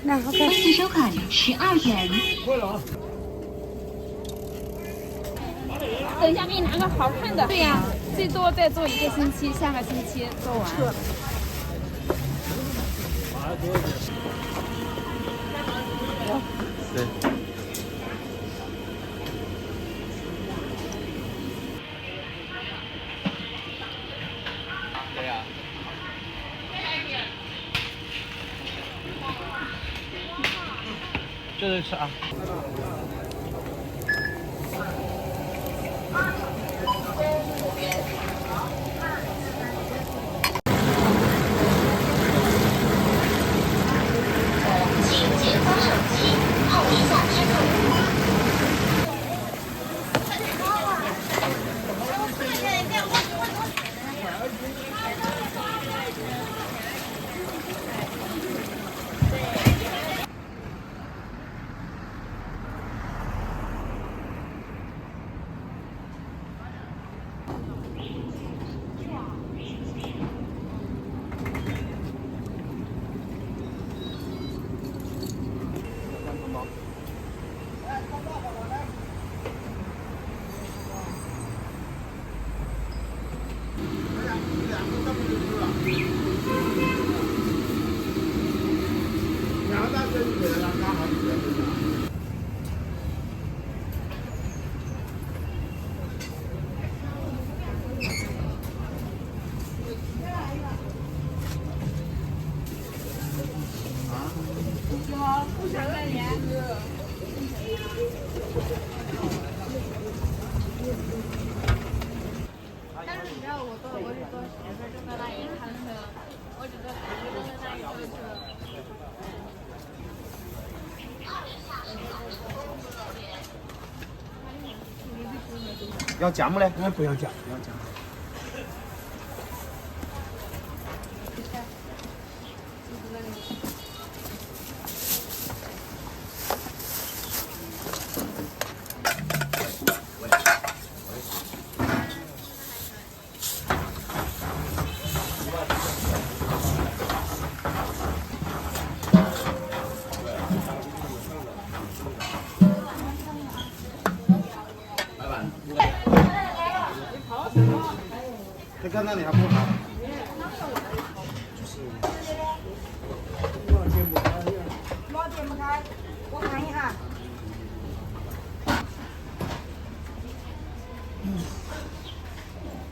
那 OK。单次收款12元。会了啊。等一下给你拿个好看的。对呀，最多再做1个星期，下个星期做完。对。对呀。这是啥？要加么嘞？不要加，不要加。这个那里还不好。猫点不开，我看一下。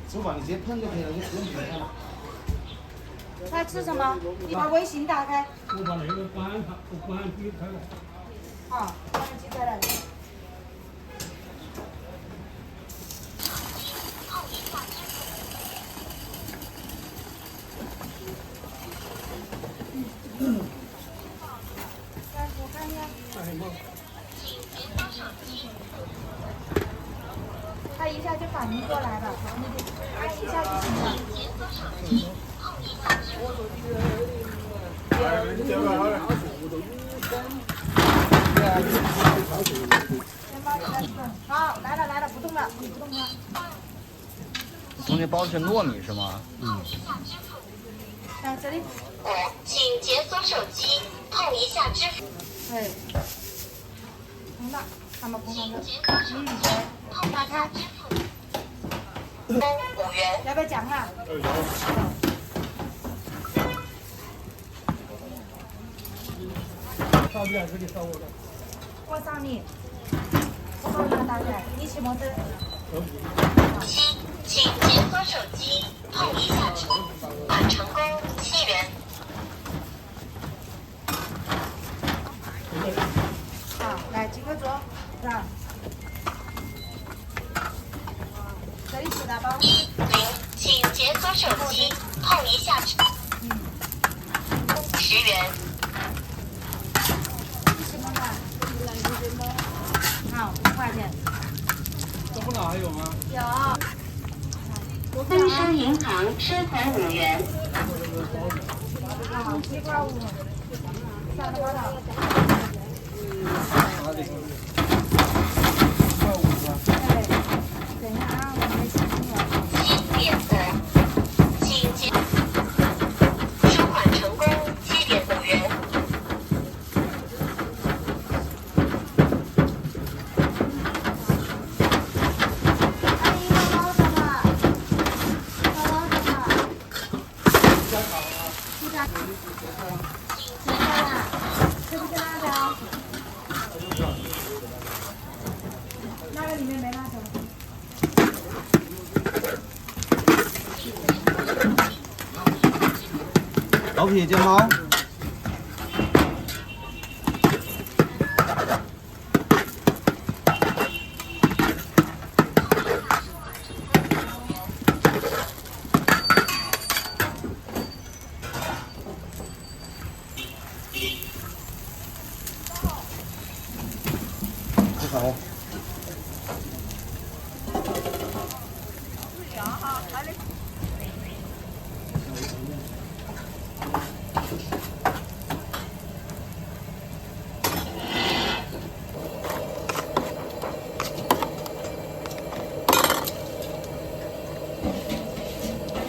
走吧，你直接碰就可以了，你不用点开了。他吃什么？你把微信打开。我把那个关机开了。啊，关机开了。我看一下。他一下就反应过来了，你就按一下就行了。好，来了，不动了，你不动它。中间包的是糯米是吗？啊，这里。请解锁手机，碰一下支付。对。通了，看吧，碰上了。打开。5元。要不要酱啊？烧鸡还是你烧我的？我上你。我把它打开，你骑摩托。7，请解锁手机，碰一下支付，款成功7元。好，来几个桌，是吧？这里4大包。0，请解锁手机，碰一下支付10元。好，5块钱。这不哪还有吗？有。工商银行收款5元。鸡块5，啥的多少？哎，等一下啊，我没记清了。7点的，请结收款成功，7点等元。阿姨，包包什么？包包什么？不加。结账啦，是不是辣椒？那个里面没辣椒。老皮煎包。好。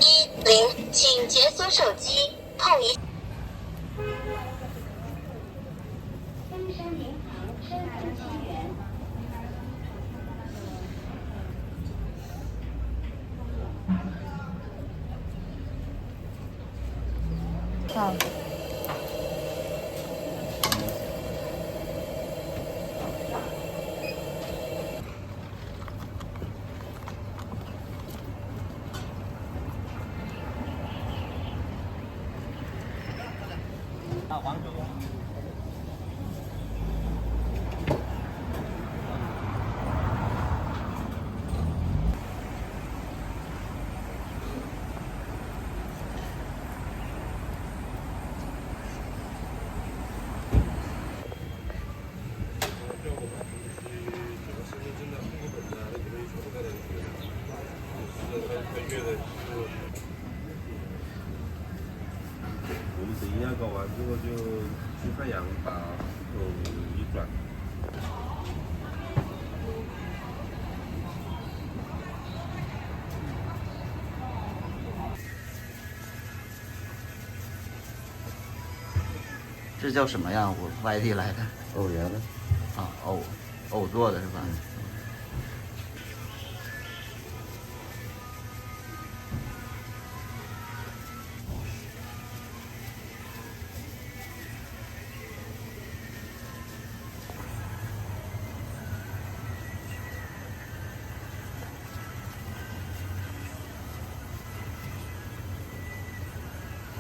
10，请解锁手机，碰一。好。大黄酒。我们等一下搞完之后就去汉阳把户口一转。这叫什么呀？我外地来的。藕芽的。啊，藕做的是吧？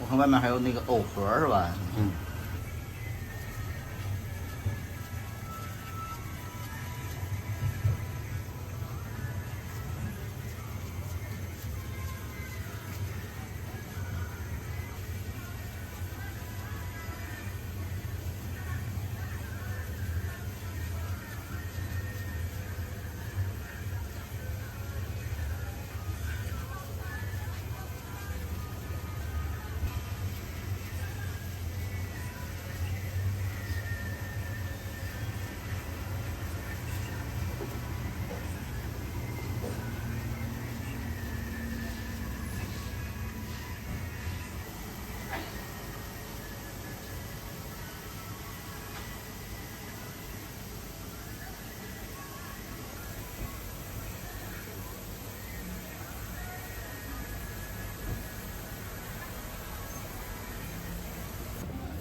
我看外面还有那个藕盒是吧？嗯。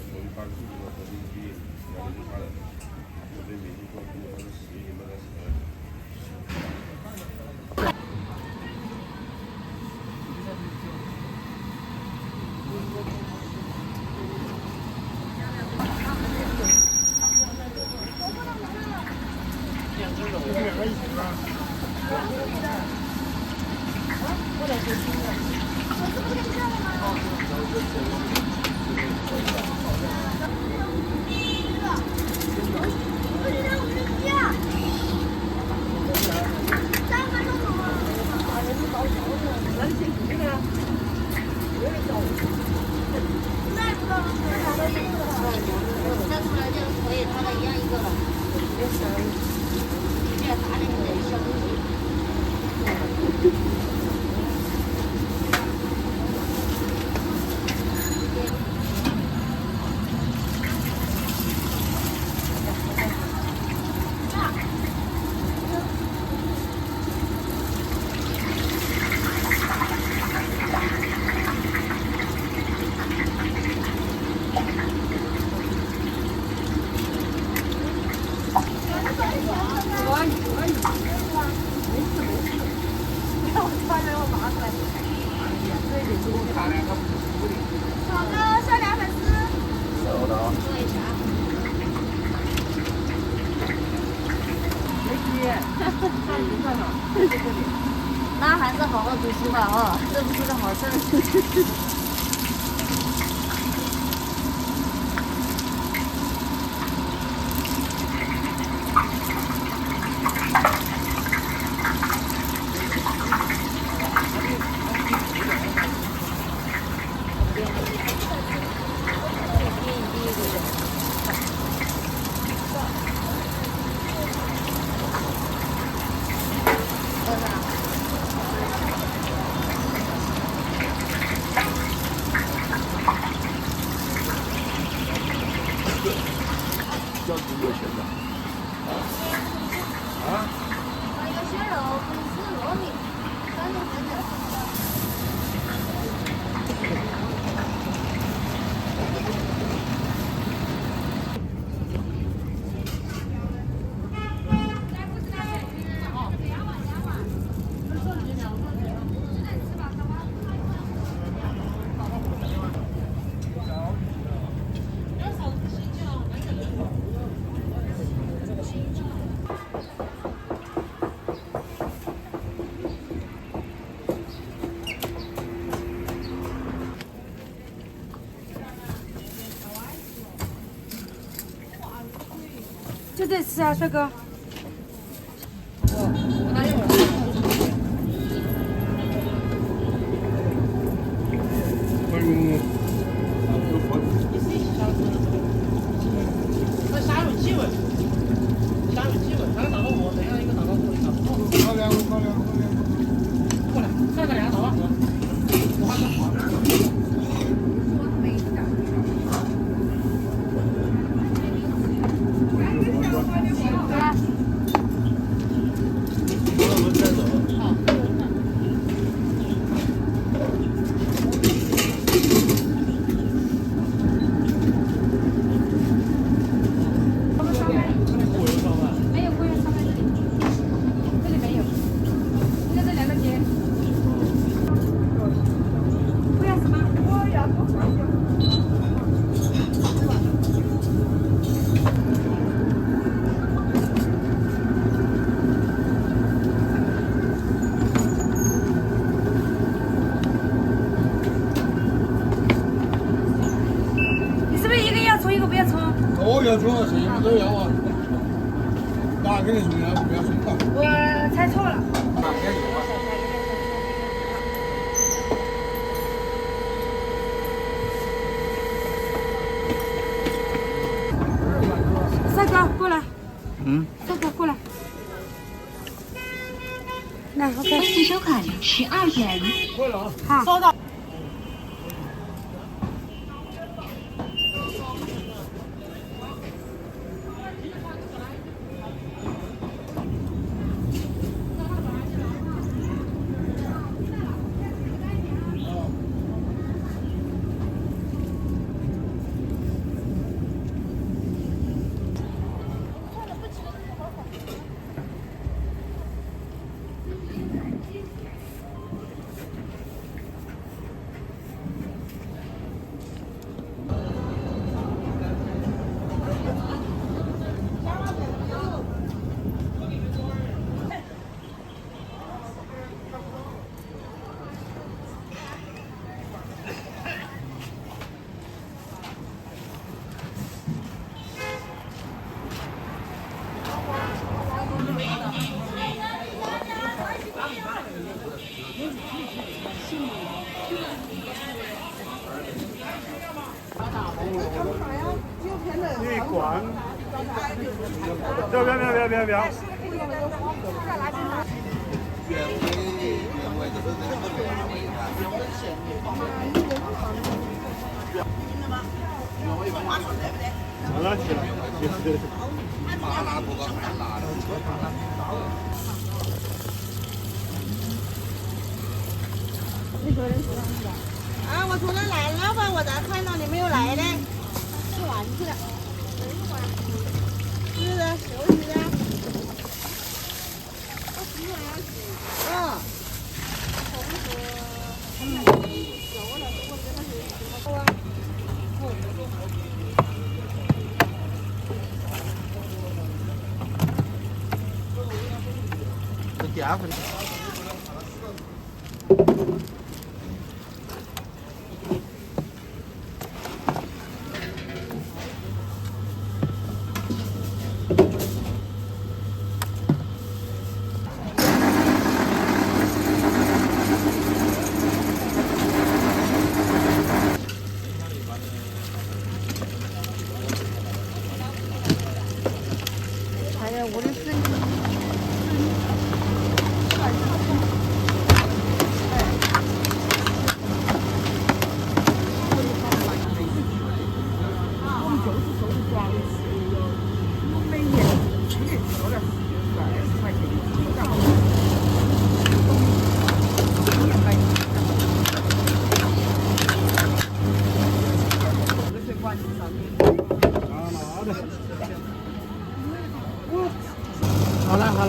我们把自己的核心区域了解就他的，我对每一个部门的实力那个是。再出来就可以，它的一样一个了。有绳，这打两个小东西。那还是好好读书吧啊，这不是个好事儿。要多少钱的？啊？有些肉是糯米，反正这个。就这吃啊，帅哥。那虾有鸡尾，虾有鸡尾，咱打到我，等一下一个打到我一个。好两个，好两个，好两个。过来，再来俩打到我。我还没好。没有，会员上面这里，这里没有，应该这两个节。会员什么？我要多少钱？你是不是一个要充，一个不要充？都要充，什么都要啊。哪个人充呀？不要充吧。我猜错了。哪个有啊？帅哥过来，嗯，帅哥过来，来 OK，分期收款12元。会了啊。好，收到。管。不要。好了，起来。麻辣不高，蛮辣的。啊，我从那来了吧，我咋看到你没有来呢？吃完去了。是的，休息的。嗯。这第二份。还有我的孙子。好了。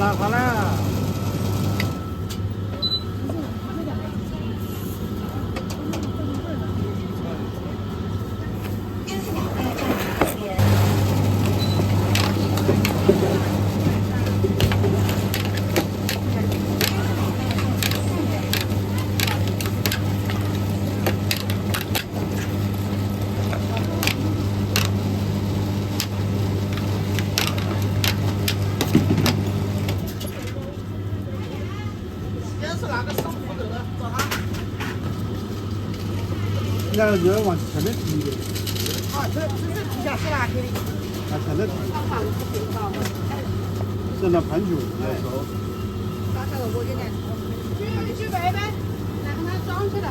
那热往前面提的。这是皮下是哪去的？啊，前面提。是那盘球来说。啥时候我给你？去背呗，来让它装起来。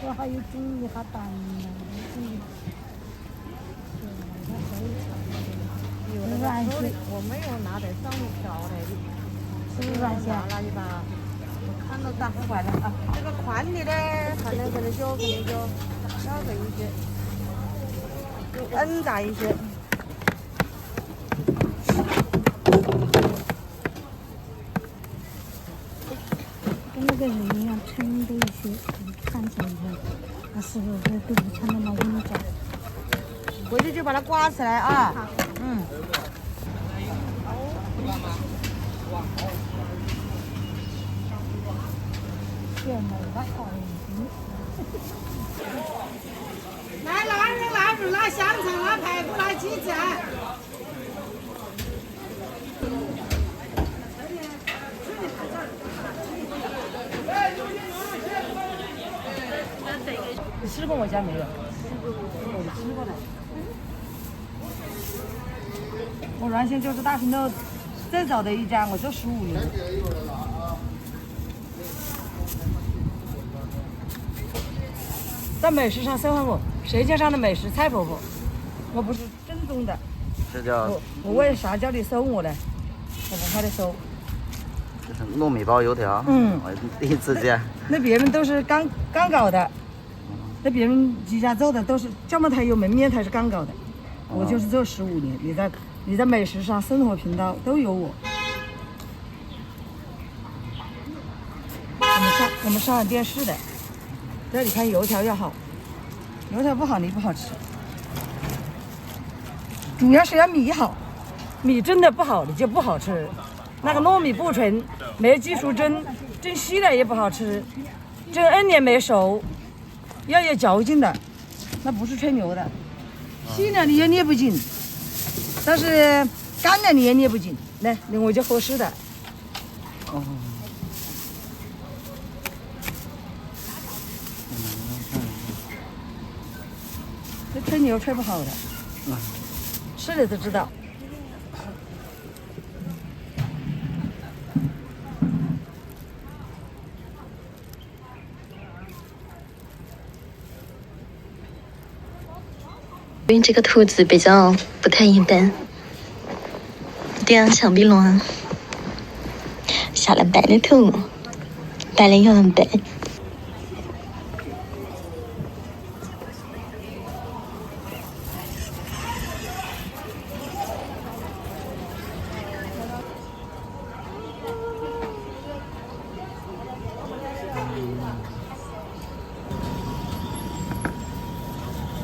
这还有煮一下蛋呢，有软些，我没有拿在上面调来的，是不是软些？拿去吧，我看到打不坏了啊。这个宽的呢，可能就小个一些，就恩大一些。跟那个人一样撑的一些，看起来那时候都不穿那么稳重。回去就把它刮起来啊！嗯。来，拿人拿肉拿香肠拿排骨拿鸡子。你吃过我家没有？我吃过的。我原先就是大兴路最早的一家，我做15年。在美食上搜问我，舌尖上的美食蔡婆婆，我不是正宗的。这叫我为啥叫你搜我呢？不怕的收。这是糯米包油条，我第一次见。那别人都是刚搞的，那别人几家做的都是这么台有门面，才是刚搞的。我就是做15年，你在美食上、生活频道都有我。我们上电视的，这里看油条要好，油条不好你不好吃。主要是要米好，米蒸的不好的就不好吃。那个糯米不纯，没技术蒸稀了也不好吃，蒸2年没熟，要有嚼劲的，那不是吹牛的。细了你也捏不紧，但是干了你也捏不紧。来，我就合适的。哦。这吹牛吹不好的，吃了都知道。因为这个兔子比较不太一般，这样小鼻龙，小了白的兔，白了又很白。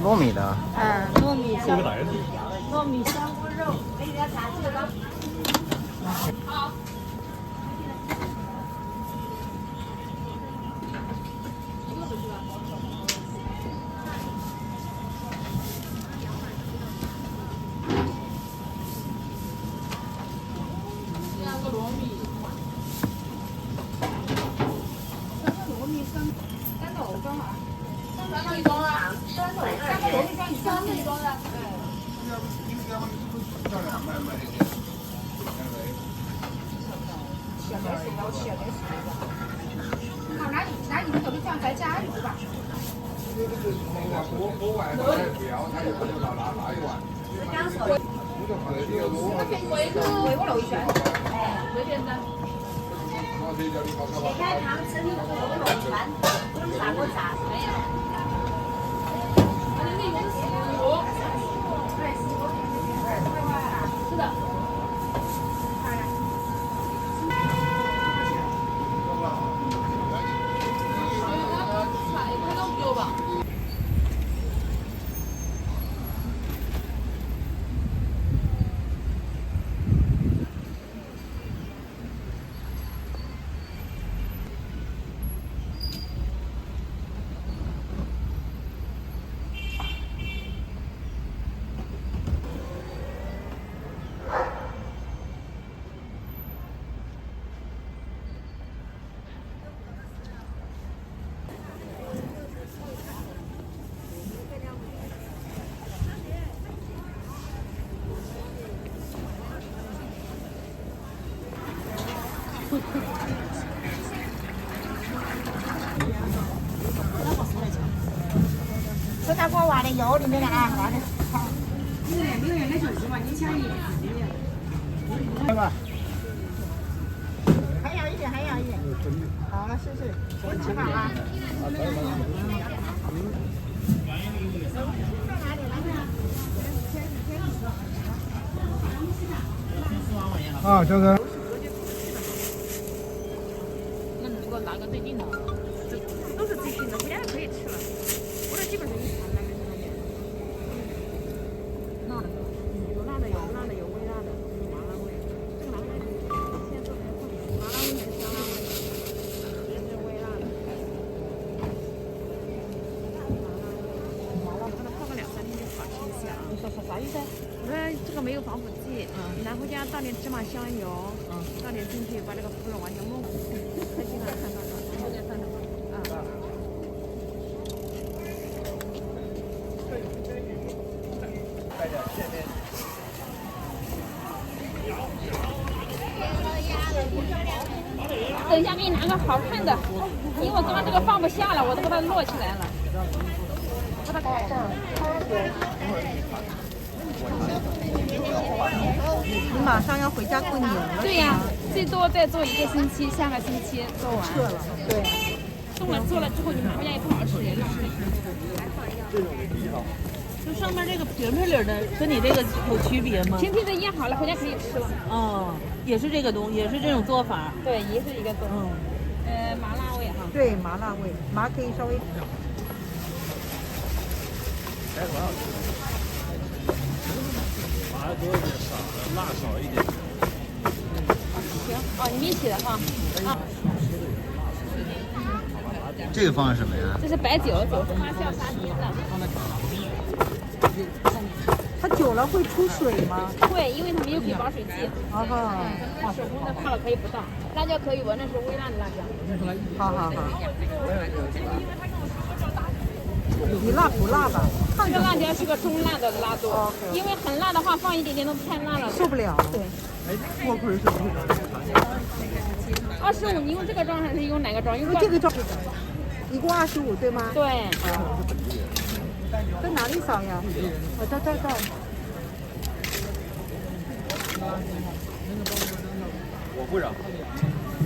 糯米的。糯米香菇肉，给你点茶这个。好。那你们都得放再加油吧。回我楼一圈，这边的。切开汤吃你回我楼一圈，我们啥锅炸？没有。是的。这大锅挖的油里面的啊，挖的。6元的就是嘛，你抢1元。来吧。还要一点，还要一点。好了，谢谢。先吃好啊。啊，小哥。那你这个拿个最近的，都是最近的，回家就可以吃了。我这基本上一盘大概是多少钱？辣的，有辣的，有不辣的，有微辣的，有麻辣味。这个麻辣味现在做的特别，麻辣味还是香辣味？也是微辣的。麻辣味，把它泡个2、3天就好吃一些啊。你说啥意思？我说这个没有防腐剂，你拿回家倒点芝麻香油，倒点进去，把这个腐肉完全没腐。开心了，看到了，有点饭的啊。等一下给你拿个好看的，因为我刚刚这个放不下了，我都把它摞起来了。把它马上要回家过年了。对呀，最多再做1个星期，下个星期做完。撤了，对。冻了做了之后，你拿回家也不好吃。就上面这个平平里的，跟你这个有区别吗？平平的腌好了，回家可以吃了。哦，也是这个东西，也是这种做法。对，也是一个做法。麻辣味哈。对，麻辣味，麻可以稍微。麻多一点，辣少一点。行，哦，你们一起的哈。啊。这个放的什么呀？这是白酒，酒是发酵杀菌的。它久了会出水吗？会，因为它没有给保水剂。啊哈。手工的泡了可以不倒，辣椒可以闻，那是微辣的辣椒。好好好。你辣不辣吧？这个辣椒是个中辣的辣度，因为很辣的话放一点点都太辣了，受不了。对。25，你用这个装还是用哪个装？用这个装。一共25对吗？对。在哪里扫呀？我这。我不让。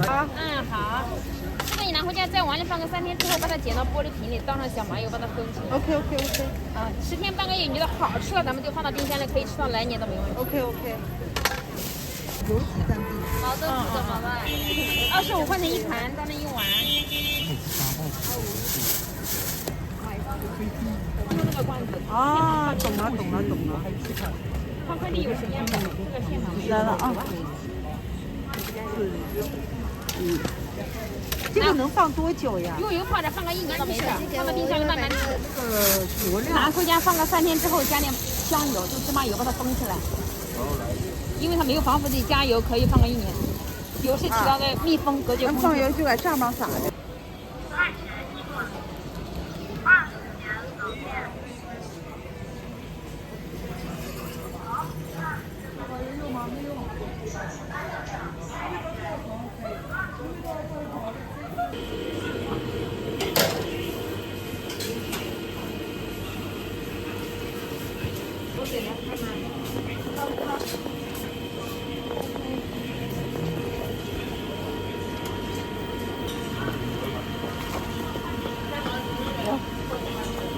啊。好。这个你拿回家在碗里放个3天之后，把它剪到玻璃瓶里，倒上小麻油，把它封起来。OK。10天半个月，你觉得好吃了，咱们就放到冰箱里，可以吃到来年都没问题。OK。有几张地？毛豆腐怎么办？25块钱1盘，当成1碗。用那个罐子。啊，懂了。放快递有时间吗？这个现场来了啊。这个能放多久呀？用油泡着，放个1年都没事，放到冰箱里慢慢吃。油量。拿回家放个3天之后，加点香油，就芝麻油把它封起来。因为它没有防腐剂，加油可以放个1年。油是起到个密封隔绝。放油就在上面撒的。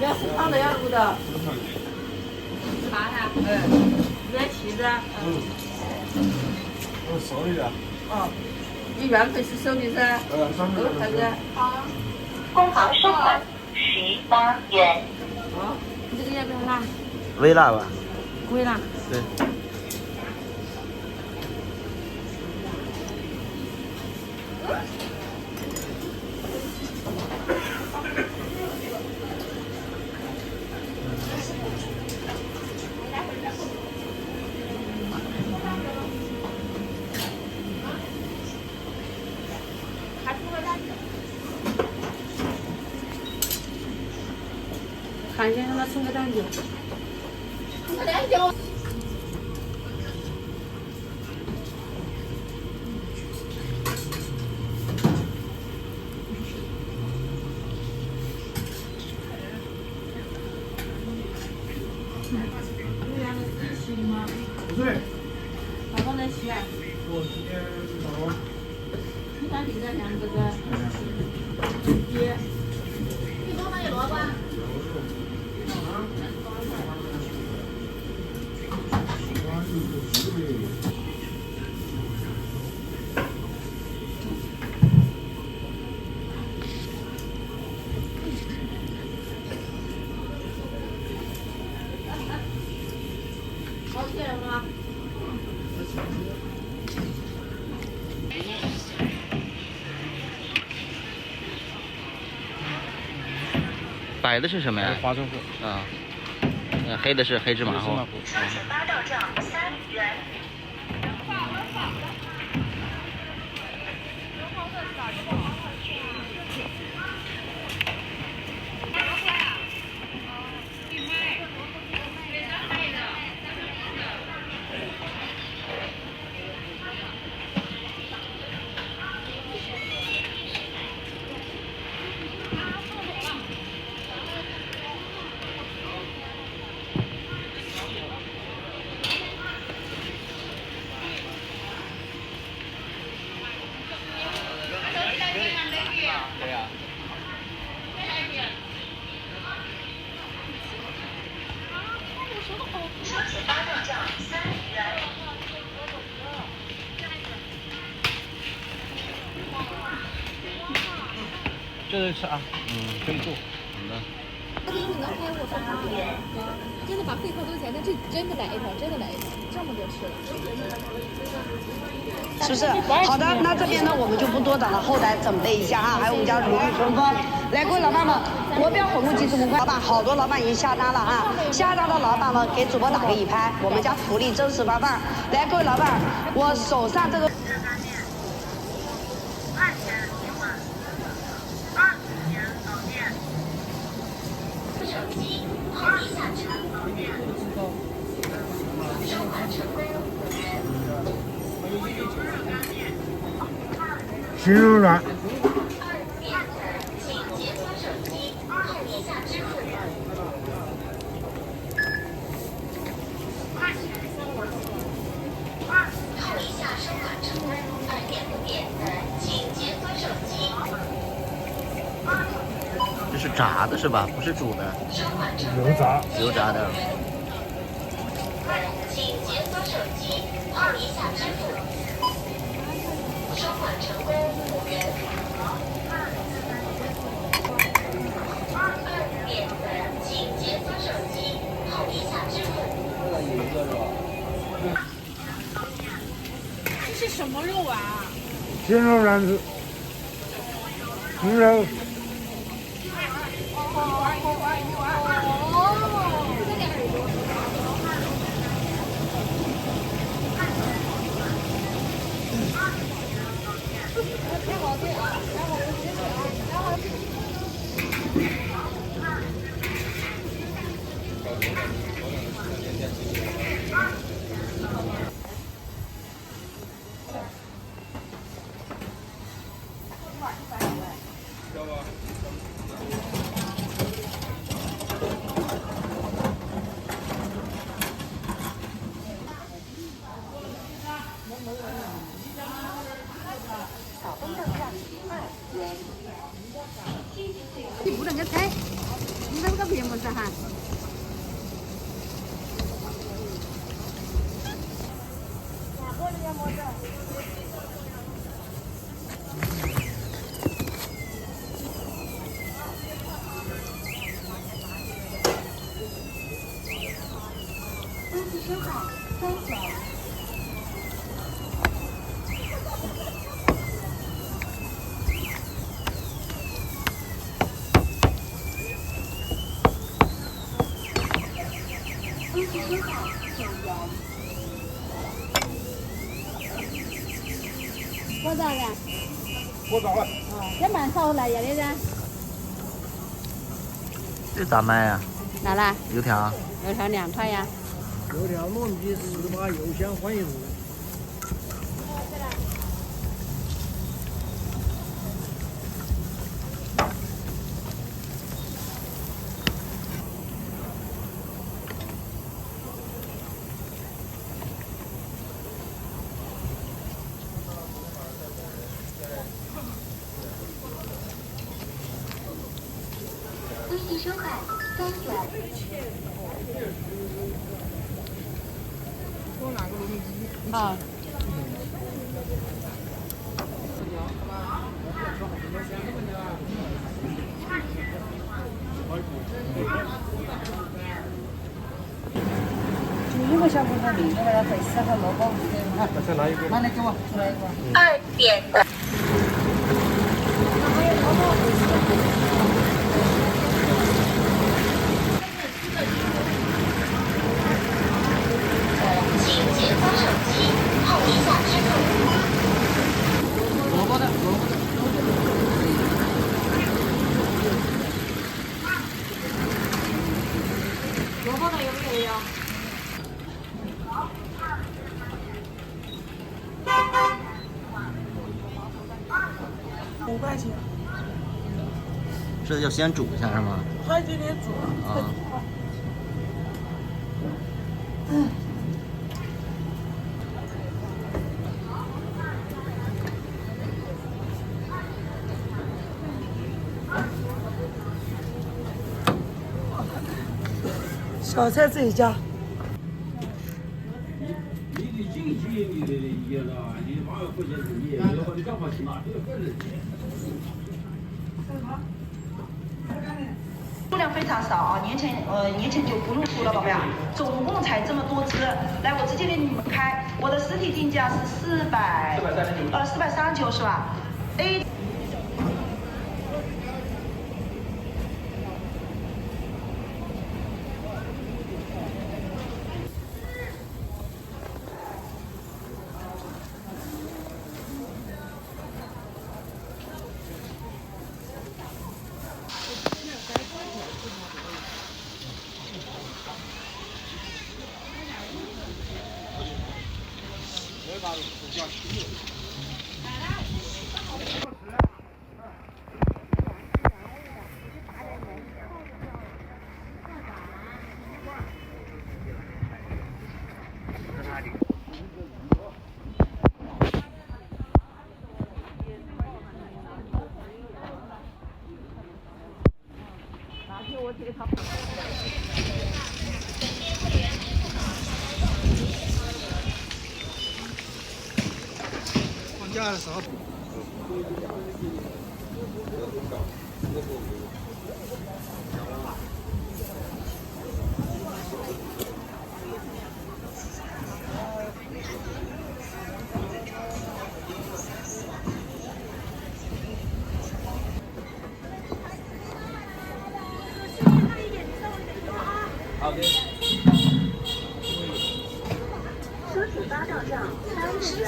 要是烫的要卤的。麻的。原起子。熟一点。你原本是熟的噻。啥子？工行收款18元。你这个要不要辣？微辣吧。微辣。对。看见他妈冲个蛋酒。不对。早上在洗啊？我今天早上。你看这个两个个。爹。你多买萝卜。白的是什么呀？花生糊。啊。黑的是黑芝麻糊。沙田八道账3元。对呀。初级八道酱3元。这是啥？可以做。好的。真的把费好多钱，但这真的来一条，真的来一条，这么多吃了。是不是？好的，那这边呢，我们就不多等了，后台准备一下啊，还有我们家如意春风。来，各位老板们，国标红木鸡翅5块，老板好多老板已经下单了啊，下单的老板们给主播打个一拍，我们家福利真实发放。来，各位老板，我手上这个。手机后一下车，收款成功5元。新肉软。请解锁手机后一下支付。后一下收款成功2点5点，请解锁手机。这是炸的是吧？不是煮的。收款成功油炸。油炸的。请解锁手机后一下支付。收款成功5元。2点，请解锁手机后一下支付。这是什么肉啊？鲜肉丸子。红肉。你不能个菜，你那个屏幕是哈。多少呀？我找了。这蛮少来呀，这是。这咋卖呀？哪啦？油条。油条2块呀。油条糯米糍粑油香欢迎。微信收款3元。多拿个糯米鸡。好。就1个小骨头零的那个肥丝和萝卜。再来一个。拿来给我，出来一个。2点。请解锁手机后一下支付。萝卜的。萝卜的有没有？ 5块钱。是要先煮一下是吗？它这里煮。啊。小菜自己加。数量非常少啊，年前就不用出了，宝贝啊，总共才这么多只。来，我直接给你们开，我的实体定价是439是吧 ？A。放假的时候。好的。收取8到账30元。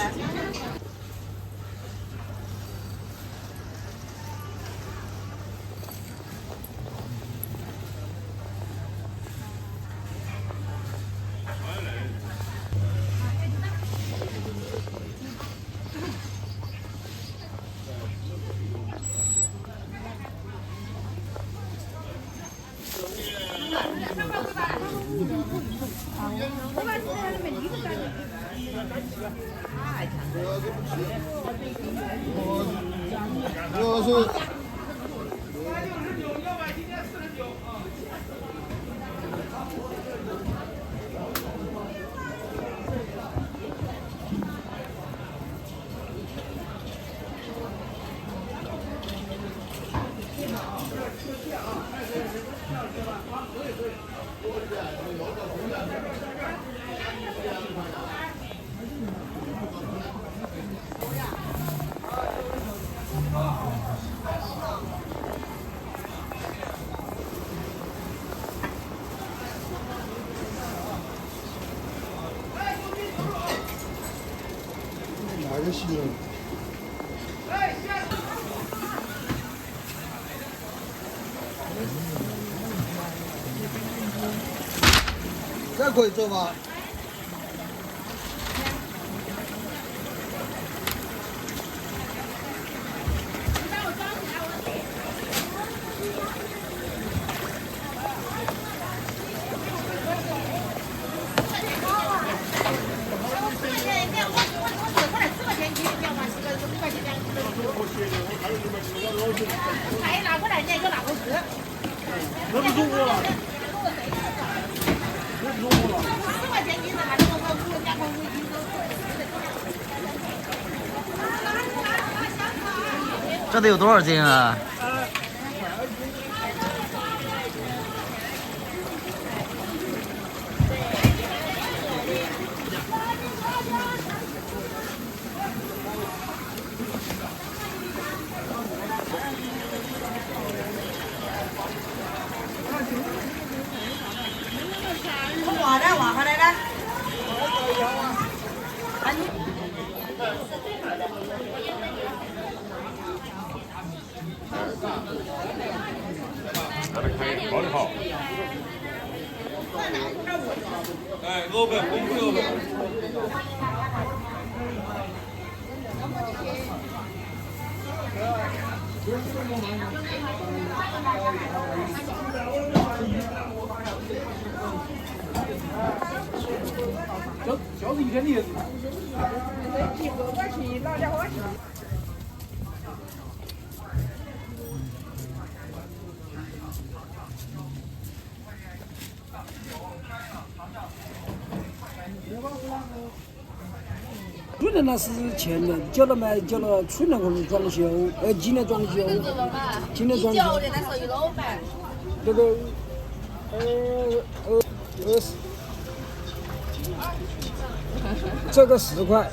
我是。哪个新闻？这可以做吗？还拿过来，你又拿过去。那不中国了。那不中国了。10块钱一人，还是我2块5一斤都。这得有多少斤啊？挖的挖下来的。包的好。哎，鹅本，公鹅本。就是一天的。去年那是前年交了嘛，交了去年可能装修，今年装修，今年装修。这个20，这个10块。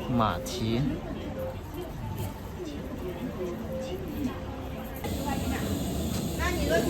马蹄。那你的